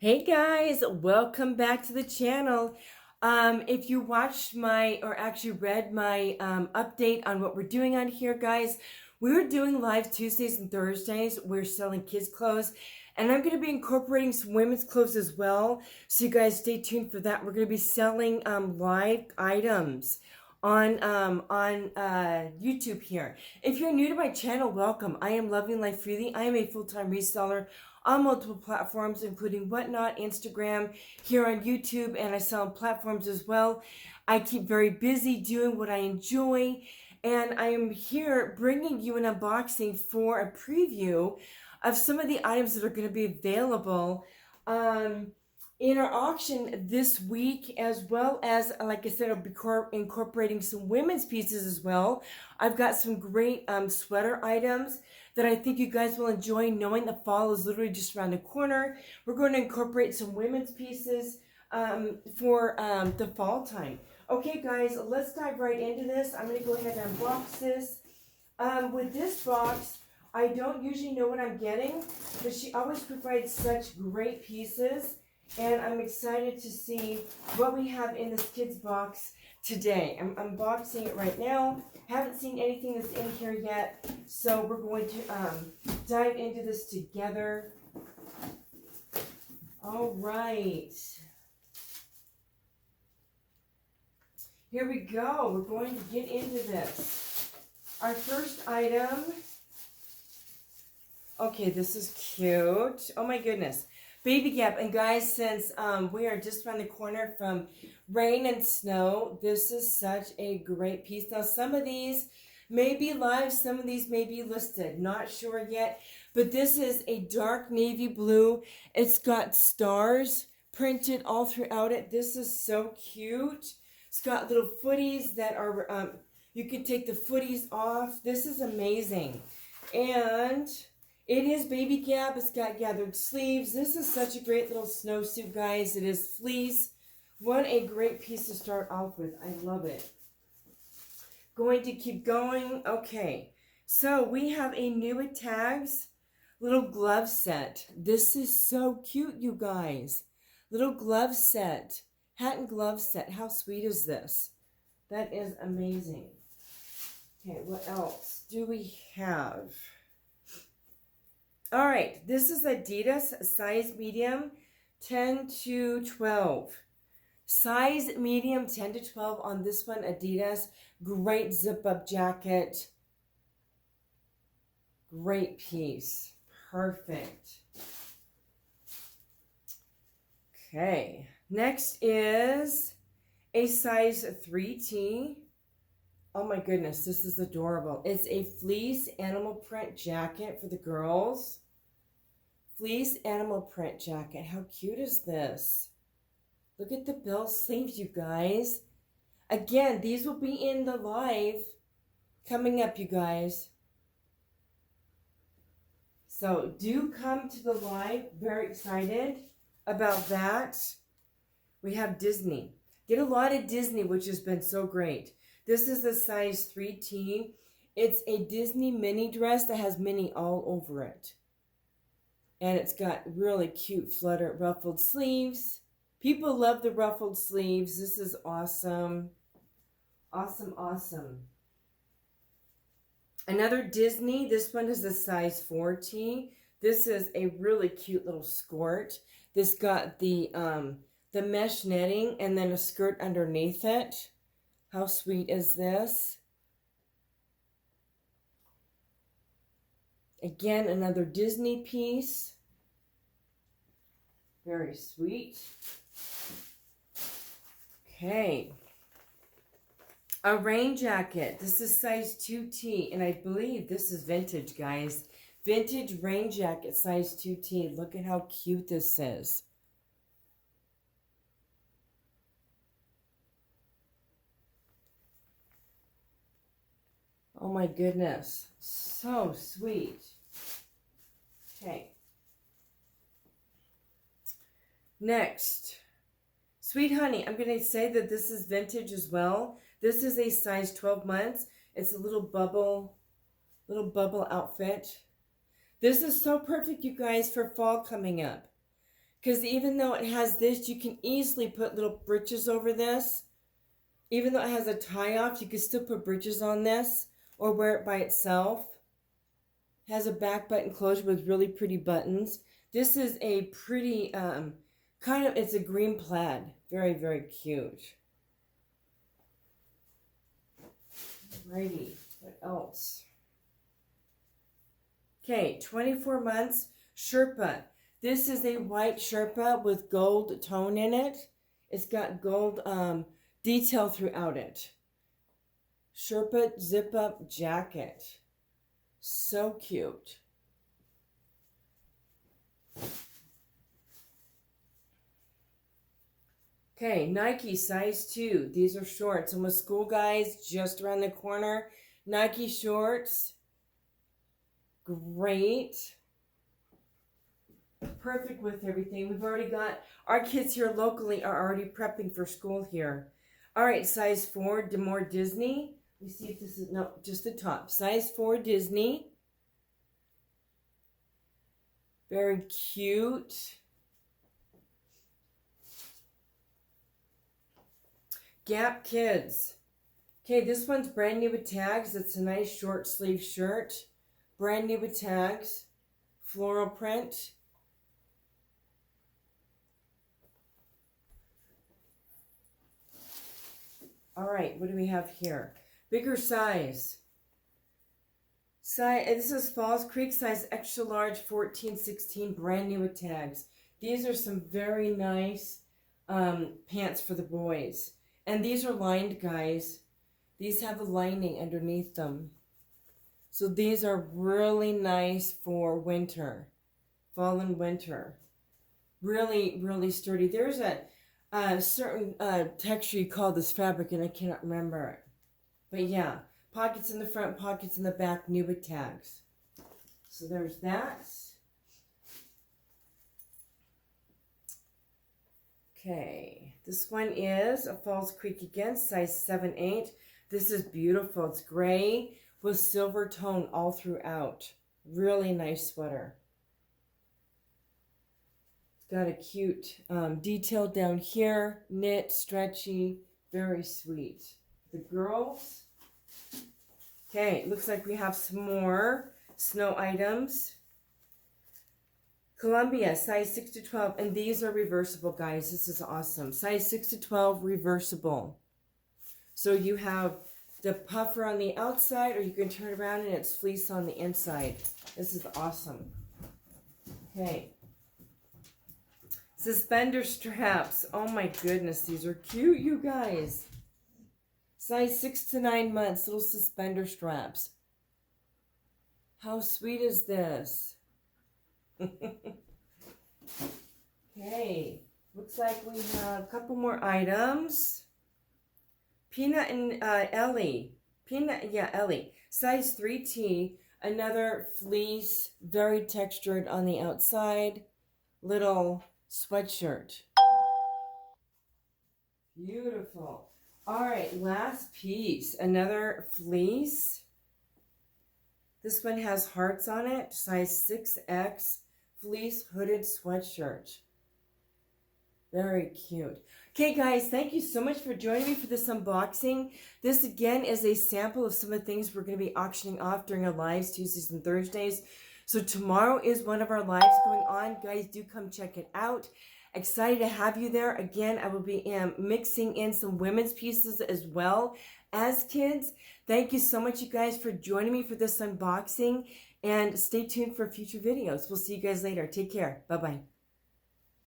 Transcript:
Hey guys, welcome back to the channel. If you watched or actually read my update on what we're doing on here, guys, we're doing live Tuesdays and Thursdays. We're selling kids' clothes, and I'm going to be incorporating some women's clothes as well. So you guys stay tuned for that. We're going to be selling live items on YouTube here. If you're new to my channel, welcome. I am Loving Life Freely. I am a full-time reseller on multiple platforms, including Whatnot, Instagram, here on YouTube, and I sell on platforms as well. I keep very busy doing what I enjoy, and I am here bringing you an unboxing for a preview of some of the items that are going to be available in our auction this week, as well as, like I said, I'll be incorporating some women's pieces as well. I've got some great sweater items that I think you guys will enjoy, knowing the fall is literally just around the corner. We're going to incorporate some women's pieces for the fall time. Okay, guys, let's dive right into this. I'm going to go ahead and unbox this. With this box, I don't usually know what I'm getting, but she always provides such great pieces, and I'm excited to see what we have in this kids box today. I'm unboxing it right now. Haven't seen anything that's in here yet, so we're going to dive into this together. All right. Here we go. We're going to get into this. Our first item. Okay, this is cute. Oh my goodness. Baby Gap. And guys, since we are just around the corner from rain and snow, this is such a great piece. Now, some of these may be live, some of these may be listed. Not sure yet, but this is a dark navy blue. It's got stars printed all throughout it. This is so cute. It's got little footies that are, you can take the footies off. This is amazing. And it is Baby Gap. It's got gathered sleeves. This is such a great little snowsuit, guys. It is fleece. What a great piece to start off with. I love it. Going to keep going. Okay. So we have a new at Tags little glove set. This is so cute, you guys. Little glove set. Hat and glove set. How sweet is this? That is amazing. Okay, what else do we have? All right, this is Adidas, size medium, 10 to 12. Size medium, 10 to 12 on this one, Adidas. Great zip-up jacket. Great piece. Perfect. Okay, next is a size 3T. Oh my goodness, this is adorable. It's a fleece animal print jacket for the girls. Fleece animal print jacket. How cute is this? Look at the bell sleeves, you guys. Again, these will be in the live coming up, you guys. So do come to the live. Very excited about that. We have Disney. Get a lot of Disney, which has been so great. This is a size 3T. It's a Disney mini dress that has Minnie all over it. And it's got really cute ruffled sleeves. People love the ruffled sleeves. This is awesome. Awesome, awesome. Another Disney. This one is a size 4T. This is a really cute little skirt. This got the mesh netting and then a skirt underneath it. How sweet is this? Again, another Disney piece. Very sweet. Okay. A rain jacket. This is size 2T, and I believe this is vintage, guys. Vintage rain jacket, size 2T. Look at how cute this is. Oh my goodness. So sweet. Okay. Next. Sweet Honey. I'm going to say that this is vintage as well. This is a size 12 months. It's a little bubble outfit. This is so perfect, you guys, for fall coming up. Because even though it has this, you can easily put little breeches over this. Even though it has a tie off, you can still put breeches on this or wear it by itself. It has a back button closure with really pretty buttons. This is a pretty, it's a green plaid. Very, very cute. Alrighty, what else? Okay, 24 months Sherpa. This is a white Sherpa with gold tone in it. It's got gold detail throughout it. Sherpa zip up jacket. So cute. Okay, Nike size 2. These are shorts. And with school guys just around the corner, Nike shorts. Great. Perfect with everything. We've already got, our kids here locally are already prepping for school here. All right, size 4, more Disney. Let me see if this is, no, just the top. Size 4 Disney. Very cute. Gap Kids. Okay, this one's brand new with tags. It's a nice short sleeve shirt. Brand new with tags. Floral print. All right, what do we have here? Bigger size. This is Falls Creek size extra large 14-16, brand new with tags. These are some very nice pants for the boys. And these are lined, guys. These have a lining underneath them. So these are really nice for winter. Fall and winter. Really, really sturdy. There's a certain texture you call this fabric, and I cannot remember it. But yeah, pockets in the front, pockets in the back, new with tags. So there's that. Okay, this one is a Falls Creek again, size 7-8. This is beautiful. It's gray with silver tone all throughout. Really nice sweater. It's got a cute detail down here, knit, stretchy, very sweet. The girls. Okay, looks like we have some more snow items. Columbia, size 6-12, and these are reversible, guys. This is awesome. Size 6-12, reversible. So you have the puffer on the outside, or you can turn around and it's fleece on the inside. This is awesome. Okay. Suspender straps. Oh my goodness, these are cute, you guys. Size 6 to 9 months, little suspender straps. How sweet is this? Okay, looks like we have a couple more items. Peanut and Ellie. Ellie. Size 3T. Another fleece, very textured on the outside. Little sweatshirt. Beautiful. All right, last piece. Another fleece. This one has hearts on it. Size 6X. Fleece hooded sweatshirt. Very cute. Okay, guys, thank you so much for joining me for this unboxing. This, again, is a sample of some of the things we're going to be auctioning off during our lives, Tuesdays and Thursdays. So tomorrow is one of our lives going on. Guys, do come check it out. Excited to have you there. Again, I will be mixing in some women's pieces as well as kids. Thank you so much, you guys, for joining me for this unboxing. And stay tuned for future videos. We'll see you guys later. Take care. Bye-bye.